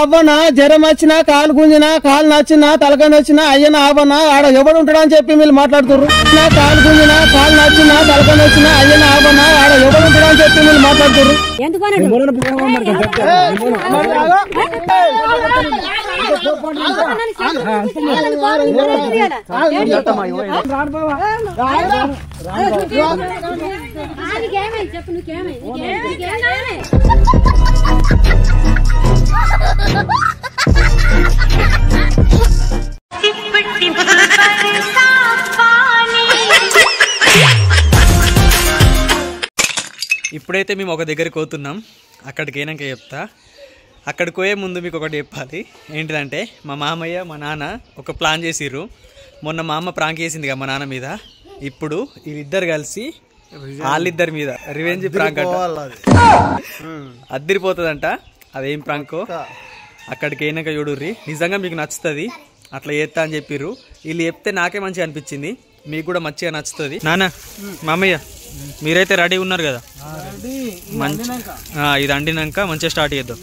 అవ్వనా జ్వరం వచ్చినా కాలు గుంజినా కాలు నచ్చినా తలకాయ నచ్చినా అయ్యనా అవనా ఆడ ఎవడు ఉంటాడా అని చెప్పి మీరు మాట్లాడుతున్నారు. నా కాలు గుంజినా కాలు నచ్చినా తలకాయ నచ్చినా అయ్యనా అవనా ఆడ ఎవడు ఉంటాడా అని చెప్పి మీరు మాట్లాడుతున్నారు. ఇప్పుడైతే మేము ఒక దగ్గరికి పోతున్నాం. అక్కడికి అయినాక చెప్తా. అక్కడికి పోయే ముందు మీకు ఒకటి చెప్పాలి. ఏంటిదంటే మా మామయ్య మా నాన్న ఒక ప్లాన్ చేసిర్రు. మొన్న మా అమ్మ ప్రాంక్ చేసిందిగా మా నాన్న మీద. ఇప్పుడు వీళ్ళిద్దరు కలిసి వాళ్ళిద్దరి మీద రివెంజ్ ప్రాంక్ అంట. అద్దరిపోతుందంట. అదేం ప్రాంకో అక్కడికి అయినాక చూడుర్రి. నిజంగా మీకు నచ్చుతుంది. అట్లా చేస్తా అని చెప్పిర్రు. వీళ్ళు చెప్తే నాకే మంచిగా అనిపించింది. మీకు కూడా మంచిగా నచ్చుతుంది. నాన్న మామయ్య మీరైతే రెడీ ఉన్నారు కదా? మంచి ఇది అండినాక మంచిగా స్టార్ట్ చేద్దాం.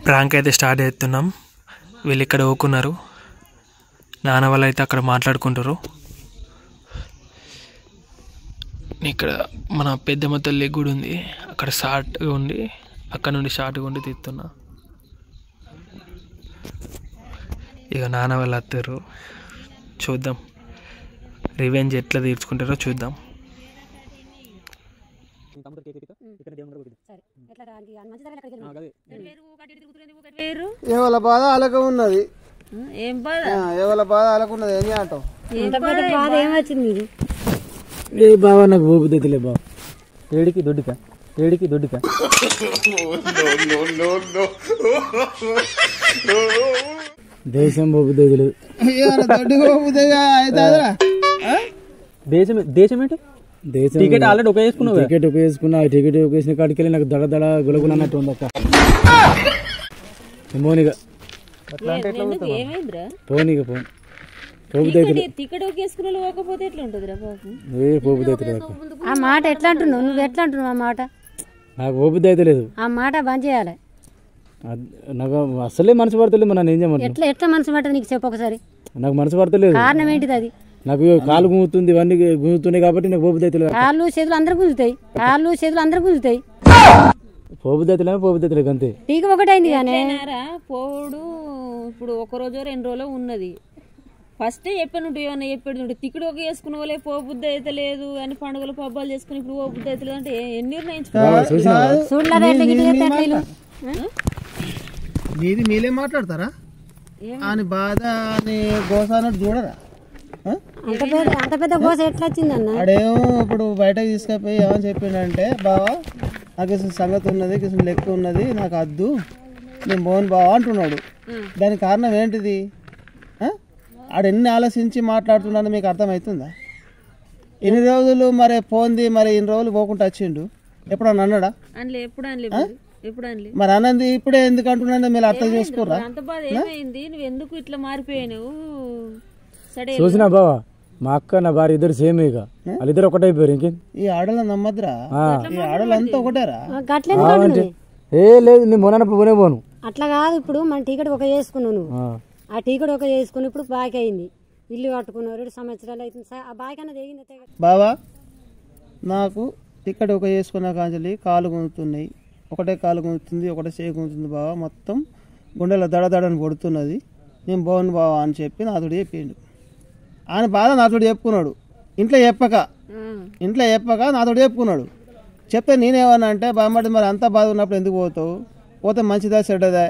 ప్రాంక్ అయితే స్టార్ట్ చేస్తున్నాం. వీళ్ళు ఇక్కడ ఓకున్నారు. నాన్న వాళ్ళు అయితే అక్కడ మాట్లాడుకుంటారు. ఇక్కడ మన పెద్దమ్మ తల్లి గుడి ఉంది. అక్కడ షార్ట్గా ఉండి అక్కడ నుండి షార్ట్గా ఉండి తీస్తున్నా. ఇక నాన్న వాళ్ళు వస్తారు. చూద్దాం రివెంజ్ ఎట్లా తీర్చుకుంటారో చూద్దాం. ఎవరి బాధ అలాగే ఉన్నది. ఎవరి బాధ అలాగే ఉన్నది. ఏం చేయటం ఏమొచ్చింది ఏ బావా నాకు పోబుద్దిలే బావ. ఏడికి దొడ్డిక ఏడికి దొడ్డిక దేశం పోబుద్ది దేశం ఏంటి? దేశం టికెట్ ఆల్రెడీ ఉపయోగించుకున్నావు. టికెట్ ఉపయోగించుకున్నా. టికెట్ ఉపయోగించిన కాడికి వెళ్ళి నాకు దడ దడ గులగులన్నట్టు ఉంది అక్క. మోనిగా పోనీగా పోను ఆ మాట ఎట్లా అంటున్నావు? నువ్వు ఎట్లా అంటున్నావు ఆ మాట? నాకు ఓపిక అయితే లేదు. ఆ మాట బంద్ చేయాలి. నాకు అసలే మనసు పడతలేదు. మనం ఏం చేయమంటారు? ఎట్లా ఎట్లా మనసు పడుతుంది నీకు చెప్పు ఒకసారి. నాకు మనసు పడతలేదు. కారణం ఏంటిది? అది నాకు కాలు గుంజుతుంది. ఇవన్నీ గుంజుతున్నాయి కాబట్టి నాకు ఓపిక అయితే లేదు. కాళ్ళు చేతులు అందరూ గుంజుతాయి. కాళ్ళు చేతులు అందరూ గుంజుతాయి. పోబుద్దలేదు అంతే. టీక ఒకటైంది కానీ పోడు. ఇప్పుడు ఒక రోజు 2 రోజులు ఉన్నది. ఫస్ట్ చెప్పాను ఏమన్నా చెప్పాడు. తిక్కుడు ఒక వేసుకున్న వాళ్ళే పోబుద్ది అయితే లేదు అని పండుగలు పబ్బాలు చేసుకుని ఇప్పుడు పోబుద్ది అయితే లేదు అంటే ఎన్ని నిర్ణయించుకోవాలి? మీది మీలే మాట్లాడతారా అని బాధ అని గోస అన్నట్టు చూడరా? అంత పెద్ద గోస ఎట్లా వచ్చిందన్న? అడేమో ఇప్పుడు బయటకు తీసుకుపోయి ఏమని చెప్పిండంటే, బావా నాకు ఇసిన సంగతి ఉన్నది, ఇసిన లెక్క ఉన్నది, నాకు అద్దు, నేను బోన్ బావా అంటున్నాడు. దానికి కారణం ఏంటిది? ఆడు ఎన్ని ఆలోచించి మాట్లాడుతున్నాను మీకు అర్థమవుతుందా? ఎన్ని రోజులు మరి పోంది, మరి ఇన్ని రోజులు పోకుండా వచ్చిండు. ఎప్పుడన్నా అన్నాడా? మరి అన్నది ఇప్పుడే ఎందుకు అంటున్నా మీరు అర్థం చేసుకోరా? నువ్వు ఎందుకు ఇట్లా మారిపోయావు? చూసినా బావా మా అక్క నా భార్య ఇద్దరు సేమ్. ఇక వాళ్ళిద్దరు ఒకటైపోయారు. ఇంకేం ఈ ఆడల నమ్మద్రా? ఈ ఆడలంతా ఒకటేరా? ఏ లేదు నేను మొన్నప్పుడు పోనే పోను. అట్లా కాదు. ఇప్పుడు మన టికెట్ ఒక చేసుకున్నావు నువ్వు. ఆ టికెట్ ఒక చేసుకుని ఇప్పుడు బాకీ అయింది. ఇల్లు కట్టుకున్నావు 2 సంవత్సరాలు అవుతుంది. ఆ బాకీ అన్నది ఏగింది బావా. నాకు టికెట్ ఒక చేసుకున్నా కాంచెల్లి కాలు గుంజుతున్నాయి. ఒకటే కాలు గుంజుతుంది, ఒకటే చేయి గుంజుతుంది బావా. మొత్తం గుండెలో దడదడని కొడుతున్నది. నేను బాగుంది బావా అని చెప్పి నాతోడు చెప్పిండు. ఆయన బాధ నాతోడు చెప్పుకున్నాడు. ఇంట్లో చెప్పక నాతోడు చెప్పుకున్నాడు. చెప్తే నేనేమన్నా అంటే, బామ్మడి మరి అంత బాధ ఉన్నప్పుడు ఎందుకు పోతావు? పోతే మంచిదా చెడ్డదా?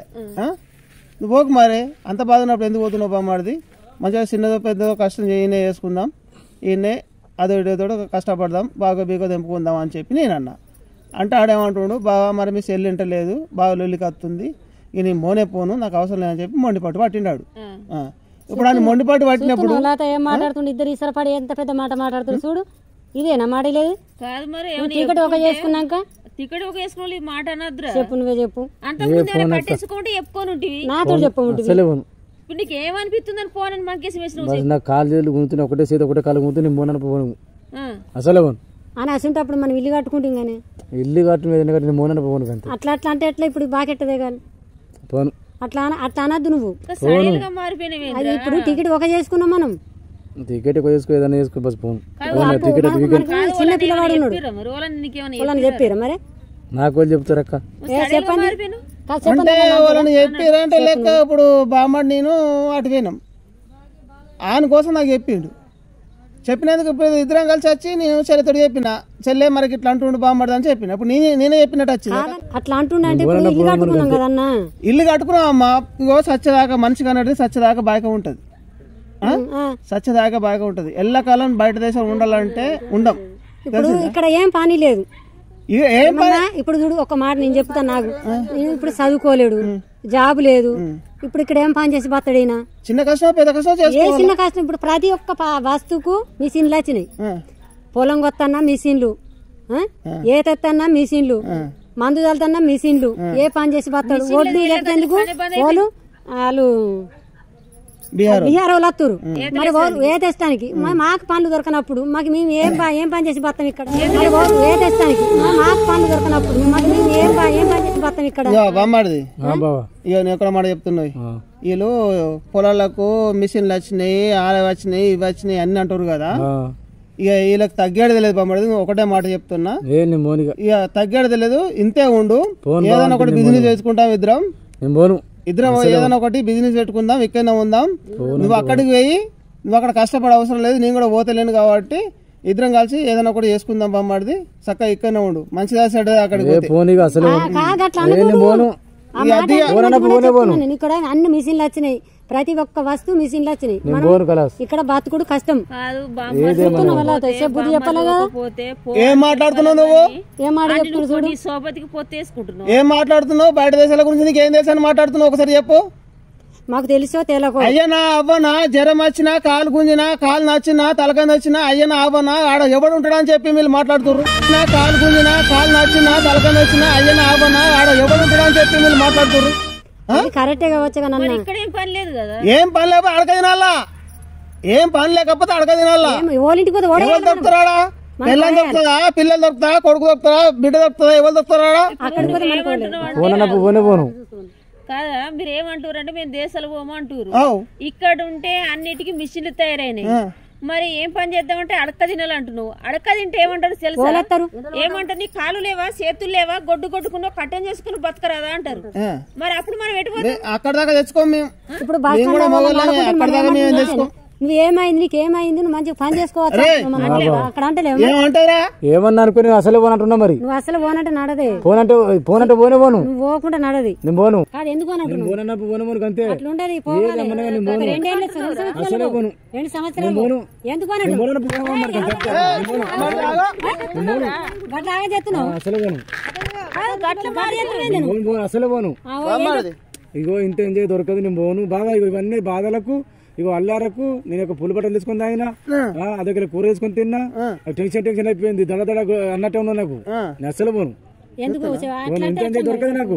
నువ్వు పోకు మరి. అంత బాధ ఉన్నప్పుడు ఎందుకు పోతున్నావు బామ్మడిది? మంచిగా చిన్నదో పెద్దదో కష్టం చేయనే చేసుకుందాం, ఈయనే అదో ఇడోతో కష్టపడదాం, బాగా బీగో తెంపుకుందాం అని చెప్పి నేను అన్నా. అంటే ఆడేమంటున్నాడు, బాగా మరి మీ సెల్లు ఇంటలేదు, బాగా లొల్లికి వస్తుంది, ఇక నేను మోనే పోను, నాకు అవసరం లేదని చెప్పి మొండిపట్టు పట్టినాడు. ఇప్పుడు ఆయన మొండిపట్టు పట్టినప్పుడు ఏం మాట్లాడుతుండే? ఇద్దరు ఇసరపడి ఎంత పెద్ద మాట మాట్లాడుతుంది చూడు. ఇదేనా మాట? లేదు కాదు. మరి టికెట్ ఒక చేసుకున్నాక టికెట్ ఒక వేసుకోవాలి మాట అనద్దురా. చెప్పు, నువ్వే చెప్పు. పట్టేసుకుంటే చెప్పుకోనుంటి నాతో చెప్పు. ఇప్పుడు నీకు ఏమనిపిస్తుంది? ఫోన్ అని మాకేసి వేసిన కాలు చేతులు గుంతున్నా, ఒకటే చేతి ఒకటే కాలు గుంతు నేను పోను అసలు అని అసంటప్పుడు మనం ఇల్లు కట్టుకుంటాం కానీ ఇల్లు కట్టు మోన పోను అంతే అట్లా అట్లా అంటే ఎట్లా ఇప్పుడు బాకెట్టదే కానీ పోను అట్లా అట్లా అనద్దు నువ్వు మారిపోయినవి అది ఇప్పుడు టికెట్ ఒక చేసుకున్నాం మనం టికెట్ చేసుకో ఏదైనా చేసుకో బస్ పోను చిన్న పిల్లవాడు ఉన్నాడు వాళ్ళని చెప్పారా మరి నాకు వాళ్ళు చెప్తారు అక్క చెప్పండి అంటే వాళ్ళని చెప్పారంటే లెక్క ఇప్పుడు బామ్మడి నేను అటు పోయినాం ఆయన కోసం నాకు చెప్పిండు చెప్పినందుకు ఇప్పుడు ఇద్దరం కలిసి వచ్చి నేను చెల్లెతోడు చెప్పిన చెల్లె మనకి ఇట్లా అంటుండు బామ్మడి అని చెప్పిన ఇప్పుడు నేనే చెప్పినట్టు వచ్చింది అట్లా అంటుండే అంటే ఇప్పుడు ఇల్లు కట్టుకున్నాం కదన్నా ఇల్లు కట్టుకున్నాం అమ్మా ఇగో సచ్చదాకా మనిషికి అన్నట్టు సచ్చదాకా బాగా ఉంటుంది సచ్చదాకా బాగా ఉంటుంది ఎల్లకాలం బయట దేశం ఉండాలంటే ఉండం ఇప్పుడు ఇక్కడ ఏం పని లేదు ఏం ఇప్పుడు చూడు ఒక మాట నేను చెప్తా నాకు నేను ఇప్పుడు చదువుకోలేడు జాబ్ లేదు ఇప్పుడు ఇక్కడ ఏం పని చేసి బతాడైనా చిన్న కష్టం పెద్ద కష్టం ఏ చిన్న కష్టం ఇప్పుడు ప్రతి ఒక్క వస్తువుకు మిషన్లు వచ్చినాయి పొలం కొత్తన్నా మిషన్లు ఏ తెత్తన్నా మిషన్లు మందు చల్లుతన్నా మిషన్లు ఏ పని చేసి బతాడు ఒడ్డు ఎట్టేందుకు వాళ్ళు బీహార్ వాళ్ళు వస్తారు మరి ఏ తెస్తానికి మాకు పనులు దొరకనప్పుడు మాకు మేము ఏం పని చేసి బతాం ఇక్కడ మరి ఏ తెస్తానికి మాకు పనులు దొరకనప్పుడు మాకు మేము ఏం పని చేసి బతాం ఇక్కడ బామ్మడిది ఇక నేను ఎక్కడ మాట చెప్తున్నాయి వీళ్ళు పొలాలకు మిషన్లు వచ్చినాయి ఆల వచ్చినాయి ఇవి వచ్చినాయి అన్ని అంటారు కదా ఇక వీళ్ళకి తగ్గేది తెలియదు బామ్మడిది ఒకటే మాట చెప్తున్నా ఇక తగ్గేది తెలియదు ఇంతే ఉండు ఏదైనా ఒకటి బిజినెస్ చేసుకుంటాం ఇద్దరం ఏదైనా ఒకటి బిజినెస్ పెట్టుకుందాం ఇక్కడనే ఉందాం నువ్వు అక్కడికి పోయి నువ్వు అక్కడ కష్టపడే అవసరం లేదు నేను కూడా పోతలేను కాబట్టి ఇద్దరం కలిసి ఏదైనా ఒకటి చేసుకుందాం బామ్మడిది చక్కగా ఇక్కడనే ఉండు మంచిదా సైడ్ అక్కడికి ఇక్కడ అన్ని మిషన్లు వచ్చినాయి ప్రతి ఒక్క వస్తువు మిషన్లు వచ్చినాయి ఇక్కడ బతుకుడు కష్టం ఏం మాట్లాడుతున్నావు నువ్వు ఏం మాట్లాడుతున్నావు బయట దేశాల గురించి నీకు ఏం దేశాన్ని మాట్లాడుతున్నావు ఒకసారి చెప్పు మాకు తెలుసో తెలకో అయ్యనా అవ్వనా జ్వరం వచ్చినా కాలు గుంజినా కాలు నచ్చినా తలకాయ నచ్చినా అయ్యనా అవ్వనా ఆడ ఎవడు ఉంటాడని చెప్పి మీరు మాట్లాడుతున్నారు కాలు గుంజినా కాలు నచ్చినా తలకాయ నచ్చినా అయ్యనా అవ్వనా ఆడ ఎవడు ఉంటాడని చెప్పి మీరు మాట్లాడుతున్నారు కరెక్టే కావచ్చు ఏం పని లేదు కదా ఏం పని లేకపోతే అడక తినాలా ఏం పని లేకపోతే అడక తినాలా ఓలింటికి ఎవరు దొరుకుతారా పిల్లలు దొరుకుతుందా పిల్లలు దొరుకుతా కొడుకు దొరుకుతా బిడ్డ దొరుకుతుందా ఎవరు దొరుకుతారా కాదా మీరు ఏమంటారు అంటే మేము దేశాలు పోమంటారు ఇక్కడ ఉంటే అన్నిటికీ మిషన్లు తయారైనాయి మరి ఏం పని చేద్దామంటే అడక్క తినాలంటున్నావు అడక్క తింటే ఏమంటారు తెలుసా ఏమంటారు నీ కాలు లేవా చేతులు లేవా గొడ్డు కొట్టుకున్నావు కట్టం చేసుకుని బతకరాదా అంటారు మరి అప్పుడు మనం ఎటుపోతాం అక్కడ దాకా తెచ్చుకోం మేము ఇప్పుడు నువ్వు ఏమైంది నీకు ఏమైంది నువ్వు మంచిగా పని చేసుకోవచ్చు అక్కడ అంటే ఏమన్నా అనుకుని అసలు పోనంటున్నా మరి నువ్వు అసలు పోనంటే నడదే పోనంటే పోనే పోను నువ్వు పోకుండా నడది నేను పోను కాదు ఎందుకు అంతే అట్లుంటది 2 సంవత్సరాలు ఎందుకు అసలు పోను ఇగో ఇంత ఎంజాయ్ దొరకదు నేను పోను బాగా ఇవన్నీ బాధలకు ఇగో అల్లారకు నేను ఒక పులి బట్టలు తీసుకొని తాగినా అదొక కూర వేసుకొని తిన్నా టెన్షన్ అయిపోయింది దడ అన్నట్టే ఉన్నా నాకు నేను అసలు పోను దొరకదు నాకు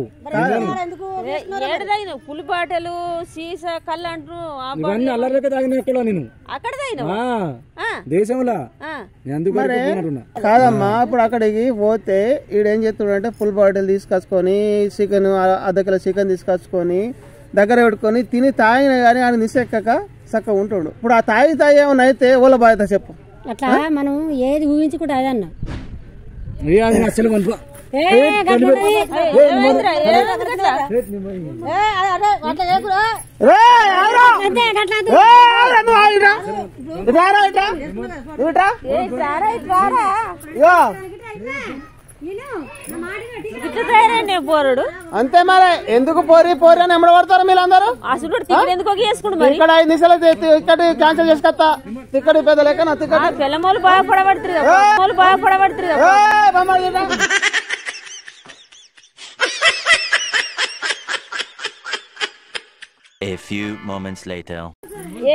పులి బాటలు సీసా కళ్ళు అంటూ ఇవన్నీ అల్లరిక తాగినా ఎక్కడ నేను అక్కడ దేశంలో కాదమ్మా ఇప్పుడు అక్కడికి పోతే ఈడేం చేస్తాడు అంటే ఫుల్ బాటిల్ తీసుకొచ్చుకొని చికెన్ అర్ధ కిలో చికెన్ తీసుకొచ్చుకొని దగ్గర పెట్టుకొని తిని తాగిన కానీ ఆయన నిసెక్కక చక్కగా ఉంటాడు ఇప్పుడు ఆ తాగి ఏమన్నా అయితే ఓల బాధ్యత చెప్పు అట్లా మనం ఏది ఊహించుకుంటే అదన్నా అసలు పోరాడు అంతే మరి ఎందుకు పోరి అని ఎమ్మడ పడతారు మీరందరూ అసలు ఎందుకు వేసుకుంటారు ఇక్కడ 5 నిమిషాలు ఇక్కడ క్యాన్సిల్ చేసుకొస్తా ఇక్కడ పెద్ద లెక్క నా పిల్లమూలు బాగుపడబడుతుంది A few moments later.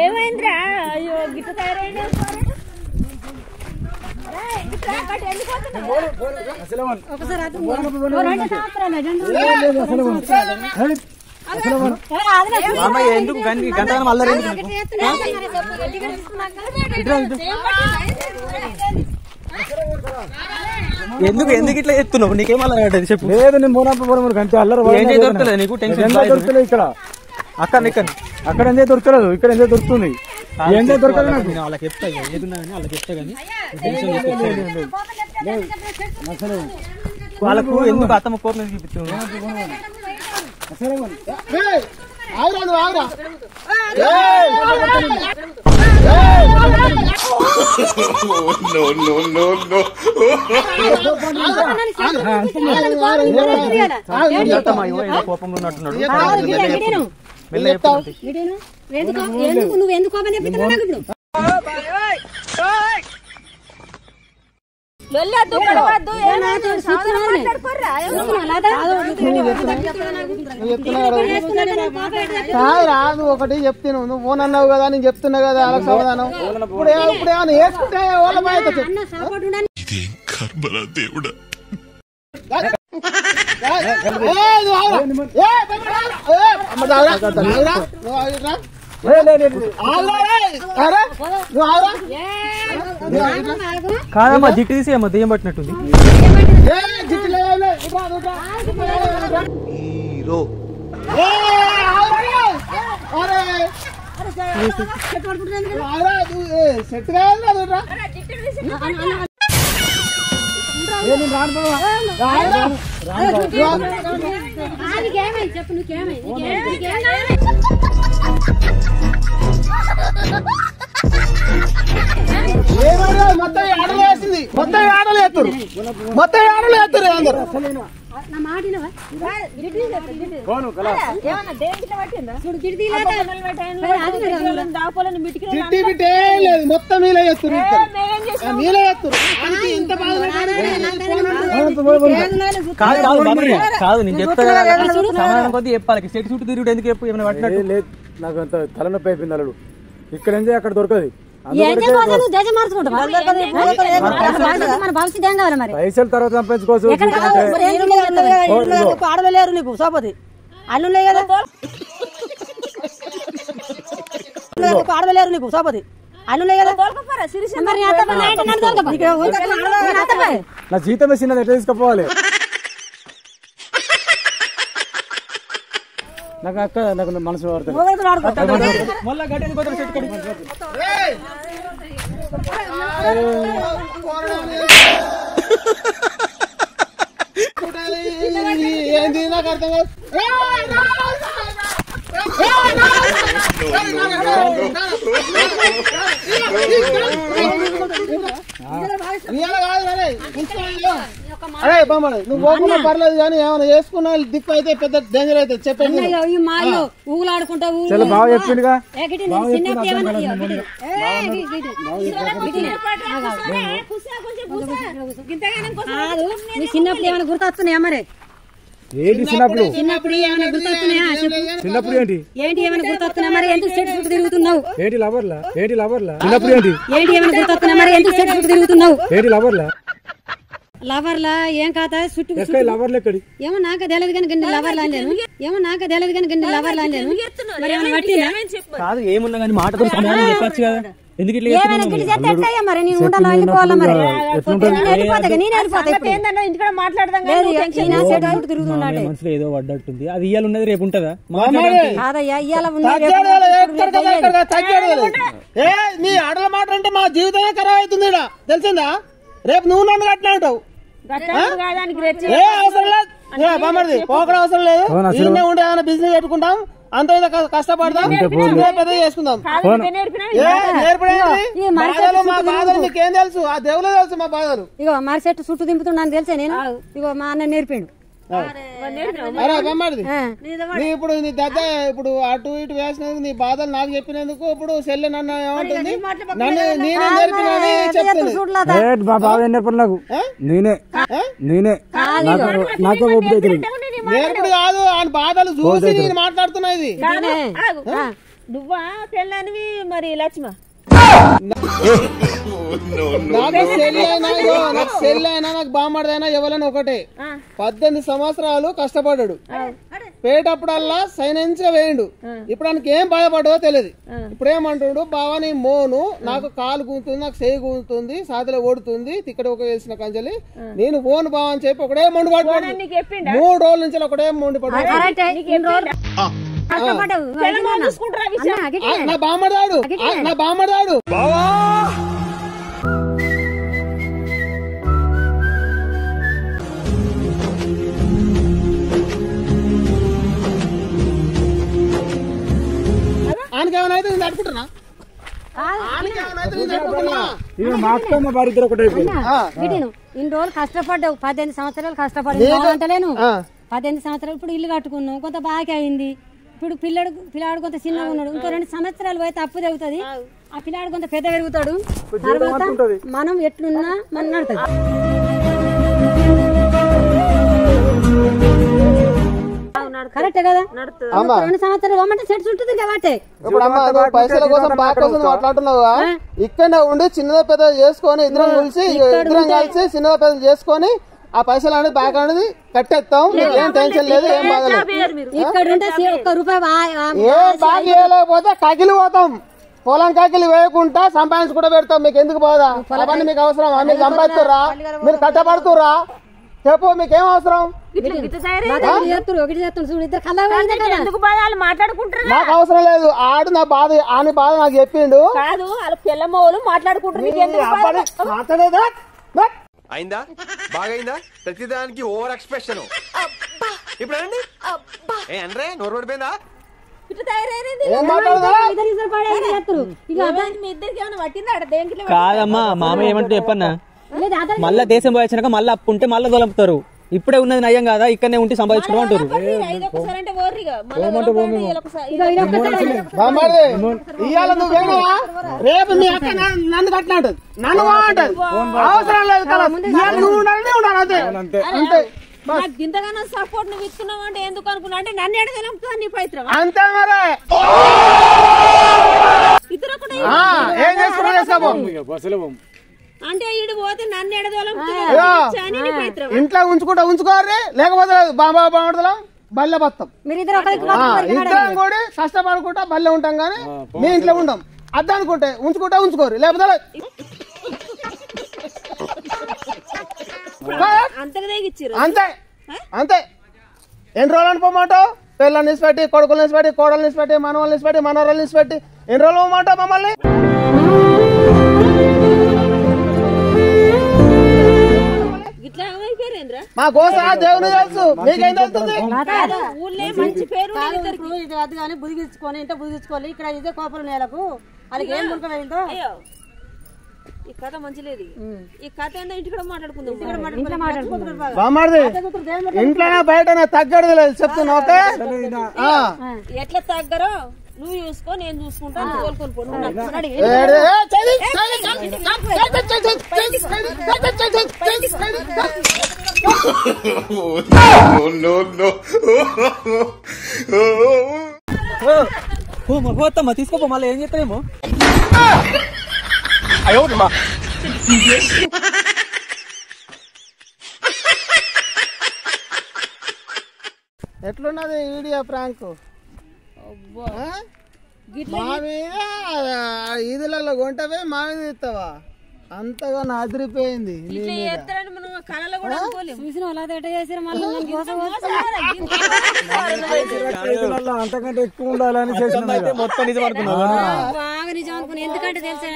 ఏమైందిరా అయ్యో గిట్ట తయారైనా ఎందుకు గంటగా మళ్ళీ ఎందుకు ఇట్లా చెప్తున్నావు? నీకేమన్నా చెప్పు. లేదు నేను పోనప్పుడు అంతే అల్లరి దొరకలేదు నీకు టెన్షన్ దొరకలేదు ఇక్కడ అక్కడ ఎంజాయ్ దొరకలేదు ఇక్కడ ఎంజాయ్ దొరుకుతుంది ఎంజాయ్ దొరకలేదు నాకు. వాళ్ళకి చెప్తా వాళ్ళకి చెప్తా కానీ వాళ్ళకు ఎందుకు అత్తమ్మ కోపం చూపిస్తుంది. కోపంలో ఉన్నట్టున్నాడు. నువ్వు ఎందుకు కోపం చెప్తున్నావు ఇప్పుడు? రాదు ఒకటి చెప్తాను నువ్వు ఫోన్ అన్నావు కదా నేను చెప్తున్నా కదా అలా సమాధానం. ఇప్పుడు ఏమైనా వేసుకుంటే వాళ్ళ బాధ్యత దేవుడా. కాదమ్మా జిట్టు తీసి ఏమో దెయ్యం పట్టినట్టుంది. సెట్ కాదు మొత్తం ఆడలు వేసింది మొత్తం ఆడలు ఎత్తురు అందరు. లేదు మొత్తం మీలే చేస్తారు ఇంత కాదు నేను చెప్తా కదా సమాధానం కొద్ది చెప్పాలి. సెట్ చుట్టూ తిరుగుడు ఎందుకు చెప్పు ఏమైనా పట్టినట్టు. లేదు నాకు అంత తలనొప్పి అయిపోయింది అల్లుడు. ఇక్కడ ఎంజాయ్ అక్కడ దొరకదు. పైసలు తర్వాత సంపాదించుకోవచ్చు. ఆడలేరు నీకు సోపతి అల్లులే కదా ఆడలేరు నీకు సోపతి అల్లులే కదా. నా జీతమే చిన్నది ఎట్లా తీసుకుపోవాలి. నాకు అక్క నాకు మనసు పడుతుంది. ఏంది నాకు అర్థం కాదు. అరే బామ్మడి నువ్వు పోకుండా పర్లేదు కానీ ఏమైనా చేసుకున్నా దిక్కు అయితే పెద్ద డేంజర్ అయితే చెప్పండి. ఊగులాడుకుంటా బాగా చెప్పిండుగా చిన్నప్పుడు ఏమైనా గుర్తొస్తున్నాయా మరి? ఏంటి చిన్నప్పుడు ఏమైనా గుర్తొస్తున్నాయా? చిన్నప్పుడు ఏంటి ఏమైనా గుర్తొస్తున్నా మరి? ఎందుకు సెట్ చుట్టూ తిరుగుతున్నావు? ఏంటి లవర్లా చిన్నప్పుడు ఏంటి ఏమైనా గుర్తొస్తున్నా మరి? ఎందుకు సెట్ చుట్టూ తిరుగుతున్నావు? ఏంటి లవర్లా ఏం కాదా చుట్టూ లవర్లు ఎక్కడి ఏమో నాకు తెలియదు కానీ గండి లవర్లా లేను లవర్లా లేను మరి ఏమైనా పట్టినా కాదు ఏమున్నా కానీ మాటతో సమాధానం చెప్పచ్చు కదా. ఎందుకు ఇట్లా మరి నేను ఉండాలి వెళ్ళిపోవాలా మరి మనసులో ఏదో పడ్డట్టుంది. అది ఇయ్యాలి ఉన్నది రేపు ఉంటదా? కాదయ్యా ఇయ్యాల మీ ఆడల మాట అంటే మా జీవితమే ఖరాబ్ అవుతుంది తెలిసిందా? రేపు నువ్వు నన్ను కట్టినా ఉంటావు. అవసరం లేదు బామ్మది పోకడం అవసరం లేదు. ఈయనే ఉంటే ఏమైనా బిజినెస్ పెట్టుకుంటాం అంత కష్టపడతాం పెద్ద చేసుకుందాం. మా బాధలు మీకేం తెలుసు? ఆ దేవులే తెలుసు మా బాధలు. ఇగో మరి చెట్టు చుట్టూ దింపుతున్నాను తెలిసే నేను. ఇగో మా అన్న నేర్పాడు. అరే బొమ్మడిది ఇప్పుడు నీ దగ్గర ఇప్పుడు అటు ఇటు వేసినందుకు నీ బాధలు నాకు చెప్పినందుకు ఇప్పుడు సెల్లె నన్ను ఏమంటుంది? నన్ను నేనే నేర్పినని చెప్తుంది. నేర్పుడు కాదు ఆయన బాధలు చూసి నేను మాట్లాడుతున్నా. ఇది నువ్వా తెల్లనివి మరి లక్ష్మ నాకు సెల్ అయినా నాకు బామ్మడిదైనా ఎవరైనా ఒకటే. 18 సంవత్సరాలు కష్టపడ్డాడు పేటప్పుడల్లా సైలెన్స్ వేయండు. ఇప్పుడు ఆయనకి ఏం బాధపడదో తెలియదు. ఇప్పుడు ఏమంటుండు, బావా నీ మోను నాకు కాలు కూతుంది, నాకు చేయి కూతుంది, సాతిలో ఓడుతుంది, తిక్కడ ఒక వేసిన కంచెలి నేను ఫోన్ బావ అని చెప్పి ఒకటే మొండి పడుకోండి. 3 రోజుల నుంచి ఒకటే మొండి పడుకోండి. నా బామ్మడాడు నా బామ్మడాడు బావా ఆయనకేమైనా నేను తట్టుకుంటున్నా. ఇన్ని రోజులు కష్టపడ్డావు, 18 సంవత్సరాలు కష్టపడ్డావు అంటలేను. 18 సంవత్సరాలు ఇప్పుడు ఇల్లు కట్టుకున్నావు, కొంత బాగా అయింది. ఇప్పుడు పిల్లాడు కొంత చిన్నగా ఉన్నాడు, ఇంకో 2 సంవత్సరాలు పోయి తప్పు జరుగుతుంది. ఆ పిల్లాడు కొంత పెద్ద పెరుగుతాడు, తర్వాత మనం ఎట్లున్నా మనం నడుతుంది. కరెక్టే కదా, 2 సంవత్సరాలు పోమంటే సెట్స్ ఉంటుంది కాబట్టి. ఇప్పుడు అమ్మ పైసల కోసం బాగా కోసం మాట్లాడుతున్నావుగా, ఇక్కడ ఉండి చిన్నదో పెద్ద చేసుకొని ఇద్దరం కలిసి చిన్నదో పెద్ద చేసుకొని ఆ పైసలు అనేది బ్యాక్ అనేది కట్టేస్తాం. ఏం టెన్షన్ లేదు, ఏం బాధ లేదు. ఇక్కడ ఉంటే 1 రూపాయి ఏ బాగా వేయలేకపోతే కగిలి పోతాం. పొలం కాకిలి వేయకుండా సంపాదించి కూడా పెడతాం. మీకు ఎందుకు బాధ? అవన్నీ మీకు అవసరం? మీరు సంపాదిస్తురా, మీరు కట్టబడుతురా? చెప్పు మీకేం అవసరం? నాకు అవసరం లేదు. ఆడు నా బాధ ఆని బాధ నాకు చెప్పిండు. అయిందా? బాగైందా? ప్రతిదానికి ఓవర్ ఎక్స్ప్రెషన్. ఇప్పుడు అంటే నోరు పడిపోయిందా? కాదమ్మా, మామయ్య ఏమంటే చెప్పన్నా, మళ్ళా దేశం పోయించాక మళ్ళీ అప్పు ఉంటే మళ్ళీ దొలుపుతారు. ఇప్పుడే ఉన్నది నయం కదా, ఇక్కడనే ఉంటే సంపాదించడం అంటారు. రేపు మీ అక్క నన్ను కట్టినట్టు నన్ను బాగుంటది, అవసరం లేదు కదా. ఇంతగానో సపోర్ట్ నువ్వు ఇస్తున్నావు అంటే ఎందుకు అనుకున్నా అంటే నన్ను ఎడగలుగుతా నీ పైత్రం అంతే. మరి ఇద్దరు కూడా ఏం చేసుకున్నా అంటే ఇడు పోతే నన్ను ఎడగలుగుతా ఇంట్లో ఉంచుకోరు, లేకపోతే బాబా బాగుంటుందా బల్లె బతాం. ఇద్దరం కూడా కష్టపడుకుంటా బల్లె ఉంటాం కానీ మీ ఇంట్లో ఉండం. అద్దనుకుంటే ఉంచుకోరు, లేకపోతే అంతే అంతే. ఎన్ని రోజులు అనుకోమాటో? పిల్లల్ని నిలిచిపెట్టి, కొడుకులు నిలిచిపెట్టి, కోడలు నిలిచిపెట్టి, మనవాళ్ళు నిలిచిపెట్టి, మనవరాలు నిలిచిపెట్టి ఎన్ని రోజులు పోమాటో మమ్మల్ని? మా కోసం దేవుని తెలుసు, మీకేం తెలుస్తుంది? బుదిగించుకొని ఇంత బుదిగించుకోవాలి. ఇక్కడ ఇదే కోపల నేలకు వాళ్ళకి ఏం మునకమైందో. ఈ కథ మంచి లేదు. ఈ కథ ఏందో ఇంటికి మాట్లాడుకుందాం. ఇంట్లో బయట తగ్గడది లేదు చెప్తున్నా. ఓకే, ఎట్లా తగ్గరో నువ్వు చూసుకో, నేను చూసుకుంటా. పోతామ్మా, తీసుకోపో, మళ్ళీ ఏం చెప్తామేమో. ఎట్లున్నది వీడియో ప్రాంక్? మా మీద ఈదులలో కొంటవే మా మీద ఇస్తావా? అంతగా నాదిరిపోయింది. అంతకంటే ఎక్కువ ఉండాలని మొత్తం నిజం అనుకున్నా. బాగా నిజం అనుకున్నా. ఎందుకంటే తెలుసా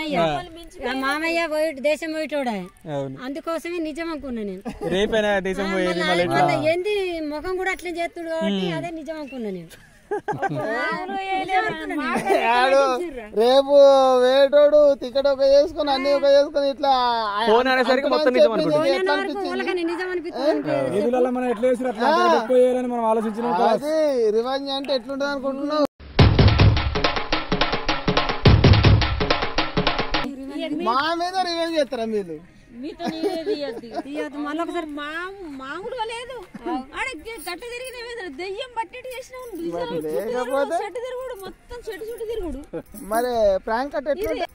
మామయ్య దేశం పోయేటోడా, అందుకోసమే నిజం అనుకున్నా నేను. రేపైనా దేశం పోయేది ఏంది ముఖం కూడా అట్లే చేస్తుడు కాబట్టి అదే నిజం అనుకున్నా నేను. రేపు వేటోడు టికెట్ ఒక చేసుకుని అన్ని ఒక చేసుకుని ఇట్లా అది రివెంజ్ అంటే ఎట్లుంటది అనుకుంటున్నావు? మా మీద రివెంజ్ చేస్తారా మీరు? మామూలుగా లేదు. గట్ట తిరిగిన దెయ్యం పట్టేటి చేసినావు. మొత్తం చెట్టు చుట్టూ తిరుగుడు. మరి ప్రాంక్ అట్ ఎట్లా?